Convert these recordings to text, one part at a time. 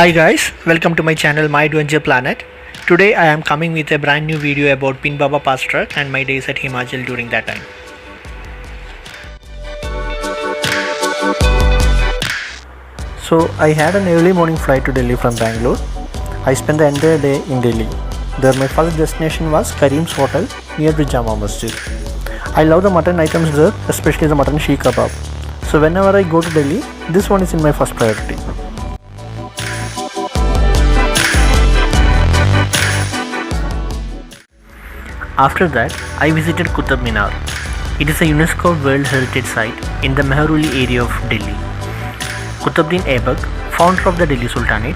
Hi guys, welcome to my channel My Adventure Planet. Today I am coming with a brand new video about Pin Baba Pass Trek and my days at Himachal during that time. So I had an early morning flight to Delhi from Bangalore. I spent the entire day in Delhi. There my first destination was Kareem's Hotel near the Jama Masjid. I love the mutton items there, especially the mutton sheikh kebab. So whenever I go to Delhi, this one is in my first priority. After that, I visited Qutub Minar. It is a UNESCO World Heritage Site in the Mehrauli area of Delhi. Qutbuddin Aibak, founder of the Delhi Sultanate,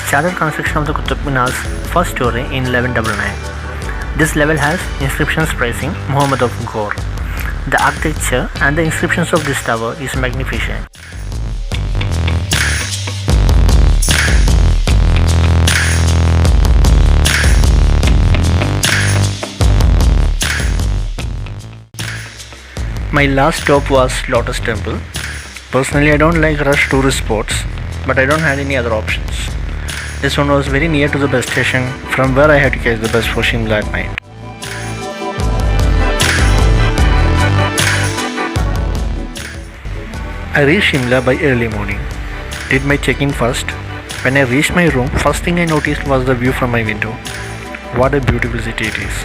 started construction of the Qutub Minar's first story in 1199. This level has inscriptions praising Muhammad of Ghor. The architecture and the inscriptions of this tower is magnificent. My last stop was Lotus Temple. Personally, I don't like rush tourist spots, but I don't have any other options. This one was very near to the bus station from where I had to catch the bus for Shimla at night. I reached Shimla by early morning. Did my check-in first. When I reached my room, first thing I noticed was the view from my window. What a beautiful city it is.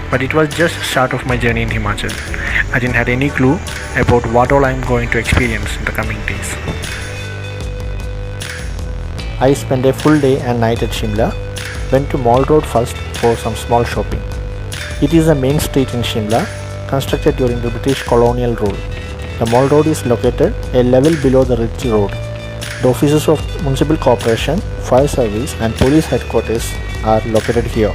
But it was just the start of my journey in Himachal. I didn't have any clue about what all I am going to experience in the coming days. I spent a full day and night at Shimla. Went to Mall Road first for some small shopping. It is a main street in Shimla, constructed during the British colonial rule. The Mall Road is located a level below the Ridge Road. The offices of Municipal Corporation, Fire Service and Police Headquarters are located here.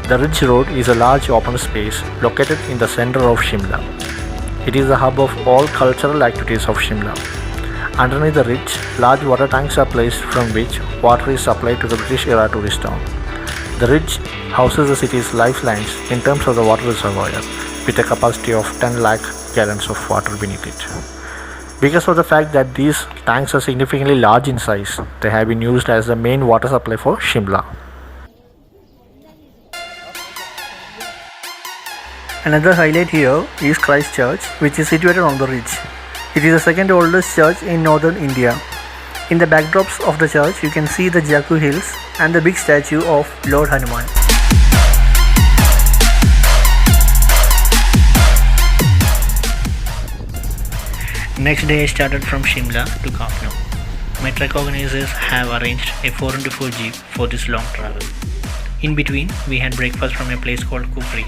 The Ridge Road is a large open space located in the center of Shimla. It is the hub of all cultural activities of Shimla. Underneath the ridge, large water tanks are placed from which water is supplied to the British era tourist town. The ridge houses the city's lifelines in terms of the water reservoir with a capacity of 10 lakh gallons of water beneath it. Because of the fact that these tanks are significantly large in size, they have been used as the main water supply for Shimla. Another highlight here is Christ Church, which is situated on the ridge. It is the second oldest church in northern India. In the backdrops of the church, you can see the Jaku Hills and the big statue of Lord Hanuman. Next day I started from Shimla to Kafnu. My trek organizers have arranged a 4x4 jeep for this long travel. In between, we had breakfast from a place called Kufri.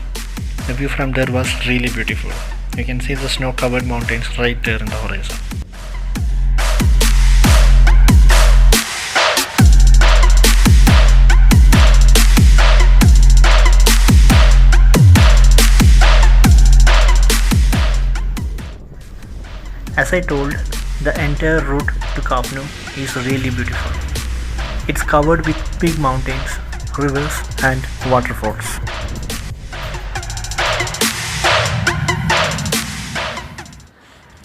The view from there was really beautiful. You can see the snow-covered mountains right there in the horizon. As I told, the entire route to Kafnu is really beautiful. It's covered with big mountains, rivers and waterfalls.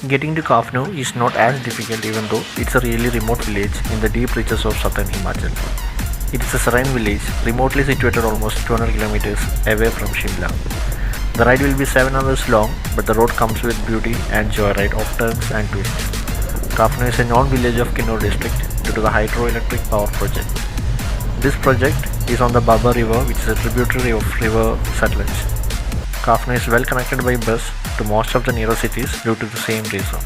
Getting to Kafnu is not as difficult even though it's a really remote village in the deep reaches of southern Himachal. It is a serene village remotely situated almost 200 kilometers away from Shimla. The ride will be 7 hours long, but the road comes with beauty and joyride of turns and twists. Kafnu is a non-village of Kinnaur district due to the hydroelectric power project. This project is on the Baba River, which is a tributary of river Satluj. Kafnu is well connected by bus to most of the nearest cities due to the same reason.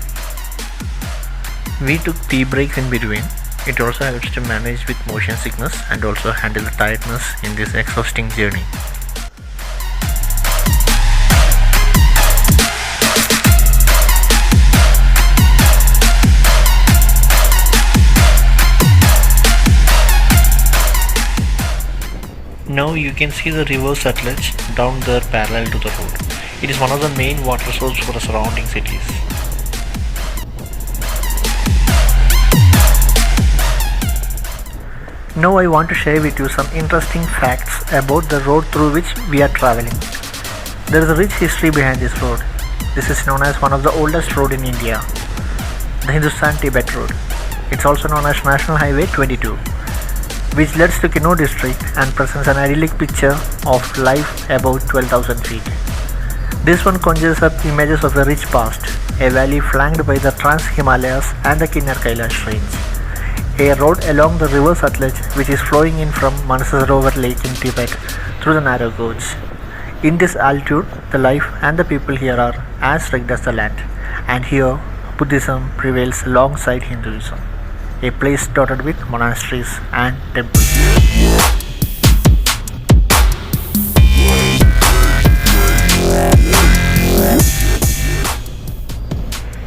We took tea breaks in between. It also helps to manage with motion sickness and also handle the tiredness in this exhausting journey. Now you can see the river Satluj down there parallel to the road. It is one of the main water sources for the surrounding cities. Now I want to share with you some interesting facts about the road through which we are traveling. There is a rich history behind this road. This is known as one of the oldest road in India, the Hindustan-Tibet Road. It's also known as National Highway 22, which leads to Kinnaur district and presents an idyllic picture of life above 12,000 feet. This one conjures up images of a rich past, a valley flanked by the Trans-Himalayas and the Kinnar Kailash range. A road along the river Satluj, which is flowing in from Manasarovar Lake in Tibet through the narrow gorge. In this altitude, the life and the people here are as rugged as the land, and here Buddhism prevails alongside Hinduism, a place dotted with monasteries and temples.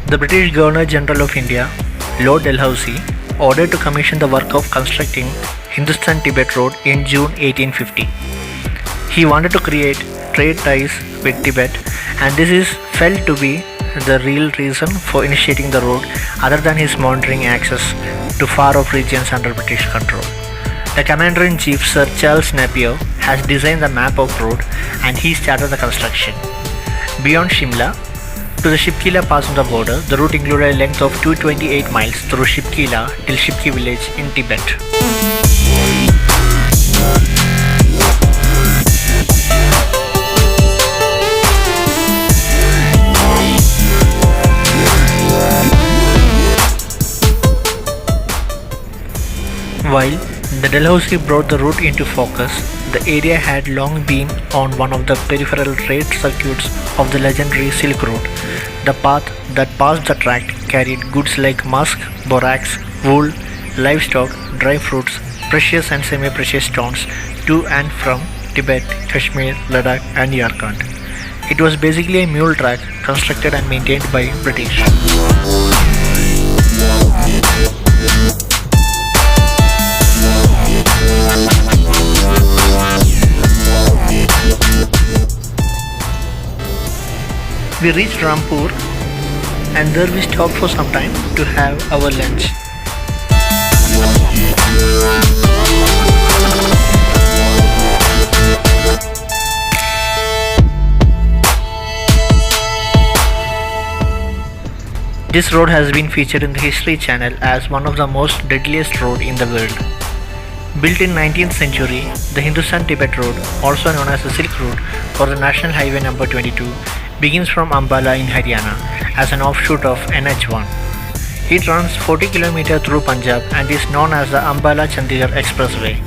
The British Governor General of India, Lord Dalhousie, ordered to commission the work of constructing Hindustan-Tibet Road in June 1850. He wanted to create trade ties with Tibet, and this is felt to be the real reason for initiating the road other than his monitoring access to far-off regions under British control. The Commander-in-Chief Sir Charles Napier has designed the map of road and he started the construction. Beyond Shimla to the Shipkila Pass on the border, the route included a length of 228 miles through Shipkila till Shipki village in Tibet. While the Dalhousie brought the route into focus, the area had long been on one of the peripheral trade circuits of the legendary Silk Road. The path that passed the tract carried goods like musk, borax, wool, livestock, dry fruits, precious and semi-precious stones to and from Tibet, Kashmir, Ladakh and Yarkand. It was basically a mule track constructed and maintained by British. We reached Rampur and there we stopped for some time to have our lunch. This road has been featured in the History Channel as one of the most deadliest road in the world. Built in 19th century, the Hindustan-Tibet Road, also known as the Silk Road or the National Highway number 22, begins from Ambala in Haryana as an offshoot of NH1. It runs 40 km through Punjab and is known as the Ambala-Chandigarh Expressway.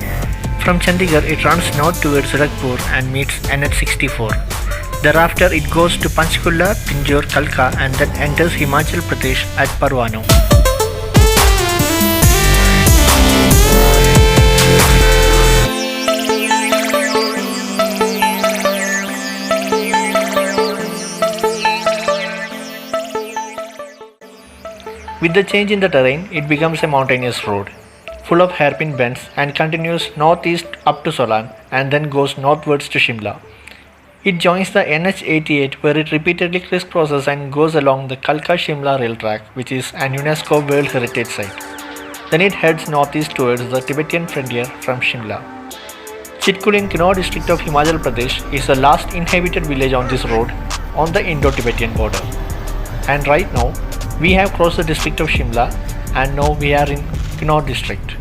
From Chandigarh, it runs north towards Ragpur and meets NH64. Thereafter, it goes to Panchkula, Pinjore, Kalka and then enters Himachal Pradesh at Parwano. With the change in the terrain, it becomes a mountainous road, full of hairpin bends and continues northeast up to Solan and then goes northwards to Shimla. It joins the NH88 where it repeatedly crisscrosses and goes along the Kalka-Shimla rail track, which is an UNESCO World Heritage Site. Then it heads northeast towards the Tibetan frontier from Shimla. Chitkul in Kinnaur district of Himachal Pradesh is the last inhabited village on this road on the Indo-Tibetan border. And right now, we have crossed the district of Shimla and now we are in Kinnaur district.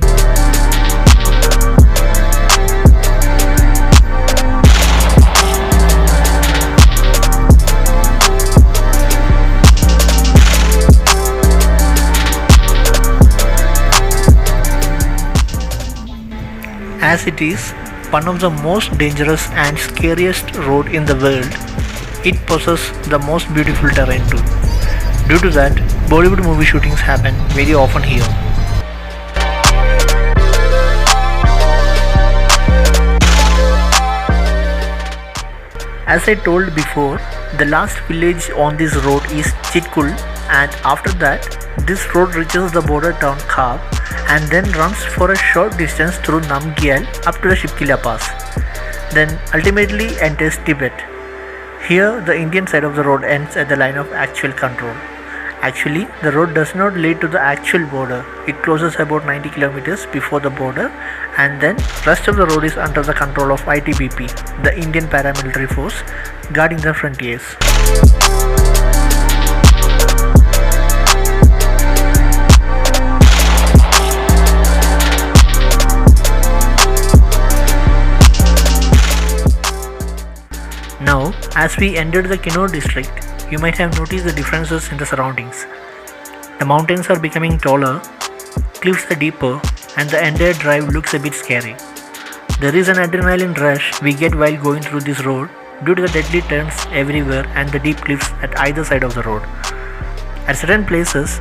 As it is one of the most dangerous and scariest road in the world, it possesses the most beautiful terrain too. Due to that, Bollywood movie shootings happen very often here. As I told before, the last village on this road is Chitkul, and after that, this road reaches the border town Khab and then runs for a short distance through Namgyal up to the Shipkila Pass, then ultimately enters Tibet. Here, the Indian side of the road ends at the line of actual control, Actually, the road does not lead to the actual border. It closes about 90 kilometers before the border, and then rest of the road is under the control of ITBP, the Indian paramilitary force guarding the frontiers. Now, as we entered the Kinnaur district, you might have noticed the differences in the surroundings. The mountains are becoming taller, cliffs are deeper, and the entire drive looks a bit scary. There is an adrenaline rush we get while going through this road due to the deadly turns everywhere and the deep cliffs at either side of the road. At certain places,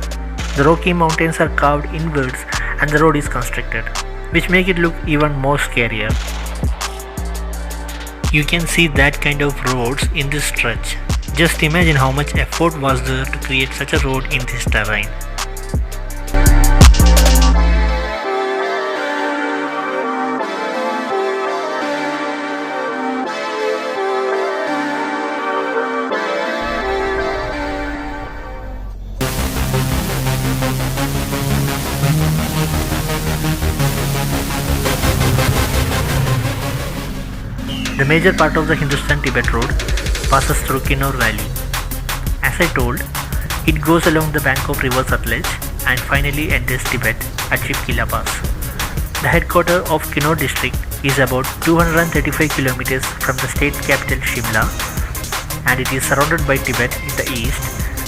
the rocky mountains are carved inwards and the road is constricted, which make it look even more scarier. You can see that kind of roads in this stretch. Just imagine how much effort was there to create such a road in this terrain. The major part of the Hindustan-Tibet road passes through Kinnaur Valley. As I told, it goes along the bank of river Sutlej and finally enters Tibet at Chipkila Pass. The headquarters of Kinnaur district is about 235 kilometers from the state capital Shimla, and it is surrounded by Tibet in the east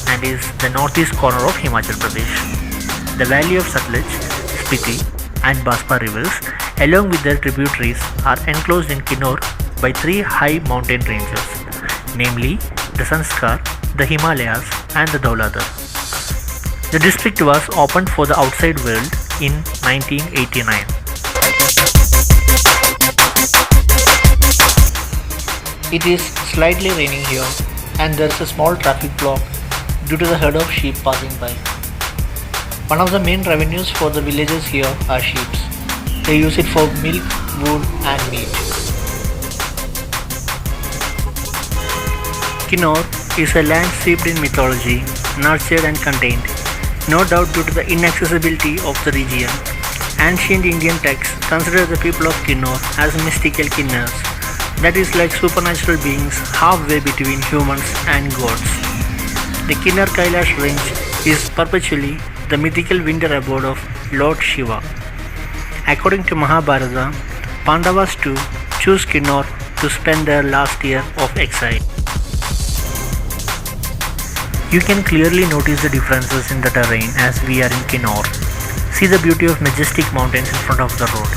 and is the northeast corner of Himachal Pradesh. The valley of Sutlej, Spiti and Baspa rivers along with their tributaries are enclosed in Kinnaur by three high mountain ranges, namely the Sanskar, the Himalayas and the Dhauladhar. The district was opened for the outside world in 1989. It is slightly raining here and there is a small traffic block due to the herd of sheep passing by. One of the main revenues for the villagers here are sheep. They use it for milk, wool and meat. Kinnaur is a land steeped in mythology, nurtured and contained, no doubt due to the inaccessibility of the region. Ancient Indian texts consider the people of Kinnaur as mystical Kinnars, that is like supernatural beings halfway between humans and gods. The Kinnar Kailash range is perpetually the mythical winter abode of Lord Shiva. According to Mahabharata, Pandavas too choose Kinnaur to spend their last year of exile. You can clearly notice the differences in the terrain as we are in Kinnaur. See the beauty of majestic mountains in front of the road.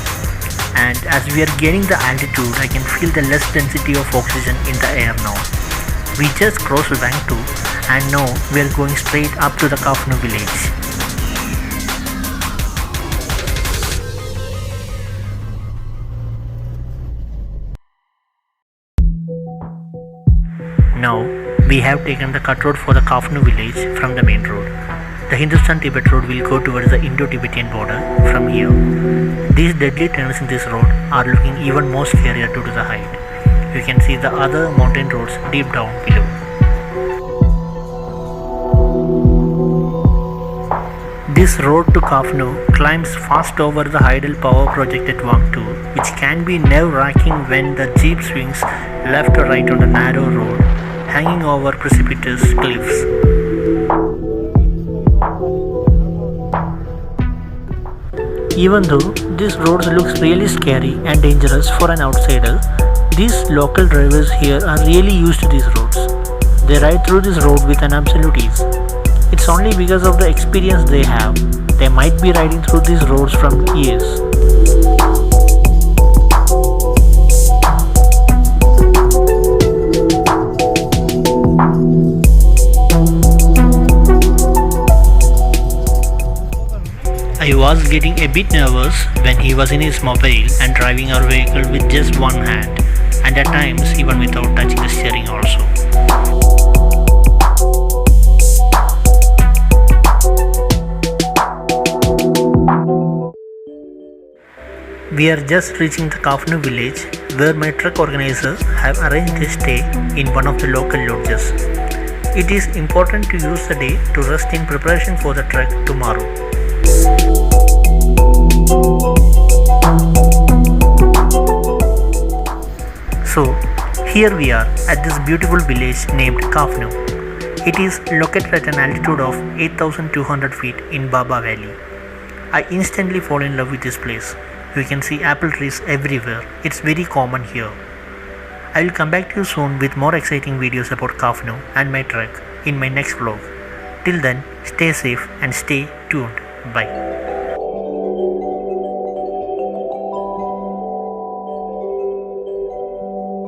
And as we are gaining the altitude, I can feel the less density of oxygen in the air now. We just crossed Bank 2 and now we are going straight up to the Kafnu village. Now, we have taken the cut road for the Kafnu village from the main road. The Hindustan-Tibet road will go towards the Indo-Tibetan border from here. These deadly turns in this road are looking even more scarier due to the height. You can see the other mountain roads deep down below. This road to Kafnu climbs fast over the Hydel power project at Wangtoo, which can be nerve-wracking when the jeep swings left or right on the narrow road, hanging over precipitous cliffs. Even though this road looks really scary and dangerous for an outsider, these local drivers here are really used to these roads. They ride through this road with an absolute ease. It's only because of the experience they have. They might be riding through these roads from years. I was getting a bit nervous when he was in his mobile and driving our vehicle with just one hand, and at times even without touching the steering also. We are just reaching the Kafnu village where my truck organizers have arranged a stay in one of the local lodges. It is important to use the day to rest in preparation for the trek tomorrow. So, here we are at this beautiful village named Kafnu. It is located at an altitude of 8,200 feet in Baba Valley. I instantly fall in love with this place. You can see apple trees everywhere. It's very common here. I will come back to you soon with more exciting videos about Kafnu and my trek in my next vlog. Till then, stay safe and stay tuned. Bye.